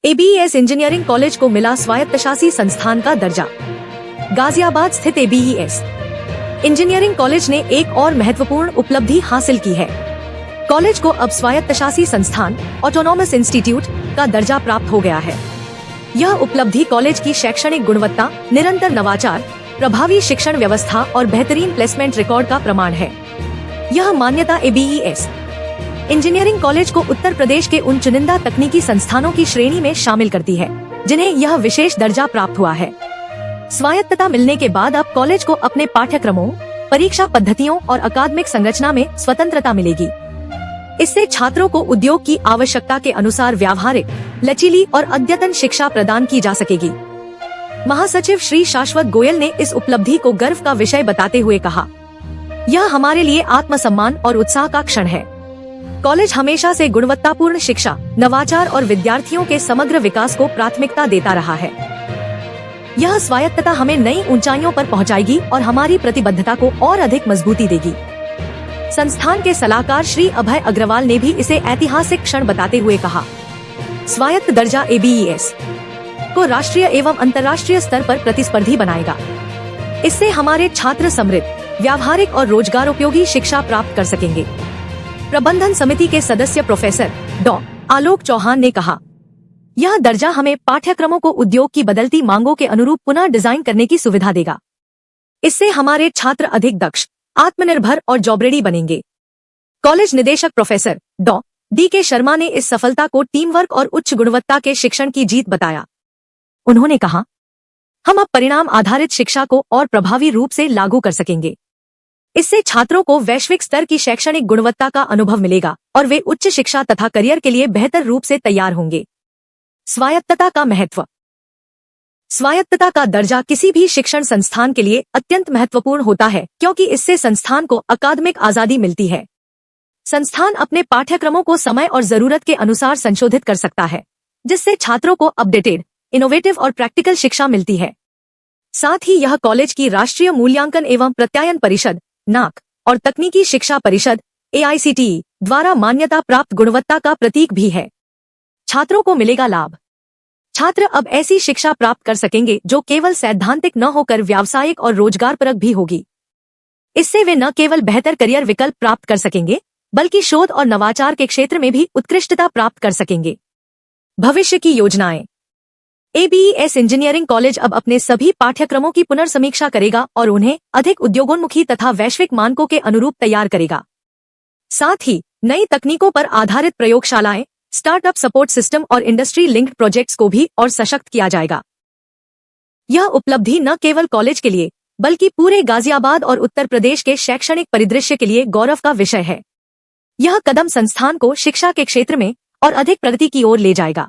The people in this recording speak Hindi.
एबीईएस इंजीनियरिंग कॉलेज को मिला स्वायत्तशासी संस्थान का दर्जा। गाजियाबाद स्थित एबीईएस इंजीनियरिंग कॉलेज ने एक और महत्वपूर्ण उपलब्धि हासिल की है। कॉलेज को अब स्वायत्तशासी संस्थान ऑटोनॉमस इंस्टीट्यूट का दर्जा प्राप्त हो गया है। यह उपलब्धि कॉलेज की शैक्षणिक गुणवत्ता, निरंतर नवाचार, प्रभावी शिक्षण व्यवस्था और बेहतरीन प्लेसमेंट रिकॉर्ड का प्रमाण है। यह मान्यता एबीईएस इंजीनियरिंग कॉलेज को उत्तर प्रदेश के उन चुनिंदा तकनीकी संस्थानों की श्रेणी में शामिल करती है जिन्हें यह विशेष दर्जा प्राप्त हुआ है। स्वायत्तता मिलने के बाद अब कॉलेज को अपने पाठ्यक्रमों, परीक्षा पद्धतियों और अकादमिक संरचना में स्वतंत्रता मिलेगी। इससे छात्रों को उद्योग की आवश्यकता के अनुसार व्यावहारिक, लचीली और अद्यतन शिक्षा प्रदान की जा सकेगी। महासचिव श्री शाश्वत गोयल ने इस उपलब्धि को गर्व का विषय बताते हुए कहा, यह हमारे लिए आत्मसम्मान और उत्साह का क्षण है। कॉलेज हमेशा से गुणवत्तापूर्ण शिक्षा, नवाचार और विद्यार्थियों के समग्र विकास को प्राथमिकता देता रहा है। यह स्वायत्तता हमें नई ऊंचाइयों पर पहुंचाएगी और हमारी प्रतिबद्धता को और अधिक मजबूती देगी। संस्थान के सलाहकार श्री अभय अग्रवाल ने भी इसे ऐतिहासिक क्षण बताते हुए कहा, स्वायत्त दर्जा एबीईएस को राष्ट्रीय एवं अंतर्राष्ट्रीय स्तर पर प्रतिस्पर्धी बनाएगा। इससे हमारे छात्र समृद्ध, व्यावहारिक और रोजगार उपयोगी शिक्षा प्राप्त कर सकेंगे। प्रबंधन समिति के सदस्य प्रोफेसर डॉ. आलोक चौहान ने कहा, यह दर्जा हमें पाठ्यक्रमों को उद्योग की बदलती मांगों के अनुरूप पुनः डिजाइन करने की सुविधा देगा। इससे हमारे छात्र अधिक दक्ष, आत्मनिर्भर और जॉब रेडी बनेंगे। कॉलेज निदेशक प्रोफेसर डॉ. डी.के. शर्मा ने इस सफलता को टीम वर्क और उच्च गुणवत्ता के शिक्षण की जीत बताया। उन्होंने कहा, हम अब परिणाम आधारित शिक्षा को और प्रभावी रूप से लागू कर सकेंगे। इससे छात्रों को वैश्विक स्तर की शैक्षणिक गुणवत्ता का अनुभव मिलेगा और वे उच्च शिक्षा तथा करियर के लिए बेहतर रूप से तैयार होंगे। स्वायत्तता का महत्व। स्वायत्तता का दर्जा किसी भी शिक्षण संस्थान के लिए अत्यंत महत्वपूर्ण होता है क्योंकि इससे संस्थान को अकादमिक आजादी मिलती है। संस्थान अपने पाठ्यक्रमों को समय और जरूरत के अनुसार संशोधित कर सकता है, जिससे छात्रों को अपडेटेड, इनोवेटिव और प्रैक्टिकल शिक्षा मिलती है। साथ ही यह कॉलेज की राष्ट्रीय मूल्यांकन एवं प्रत्यायन परिषद नाक और तकनीकी शिक्षा परिषद AICTE द्वारा मान्यता प्राप्त गुणवत्ता का प्रतीक भी है। छात्रों को मिलेगा लाभ। छात्र अब ऐसी शिक्षा प्राप्त कर सकेंगे जो केवल सैद्धांतिक न होकर व्यावसायिक और रोजगारपरक भी होगी। इससे वे न केवल बेहतर करियर विकल्प प्राप्त कर सकेंगे बल्कि शोध और नवाचार के क्षेत्र में भी उत्कृष्टता प्राप्त कर सकेंगे। भविष्य की योजनाएं। एबीईएस इंजीनियरिंग कॉलेज अब अपने सभी पाठ्यक्रमों की पुनर्समीक्षा करेगा और उन्हें अधिक उद्योगोन्मुखी तथा वैश्विक मानकों के अनुरूप तैयार करेगा। साथ ही नई तकनीकों पर आधारित प्रयोगशालाएं, स्टार्टअप सपोर्ट सिस्टम और इंडस्ट्री लिंक्ड प्रोजेक्ट्स को भी और सशक्त किया जाएगा। यह उपलब्धि न केवल कॉलेज के लिए बल्कि पूरे गाजियाबाद और उत्तर प्रदेश के शैक्षणिक परिदृश्य के लिए गौरव का विषय है। यह कदम संस्थान को शिक्षा के क्षेत्र में और अधिक प्रगति की ओर ले जाएगा।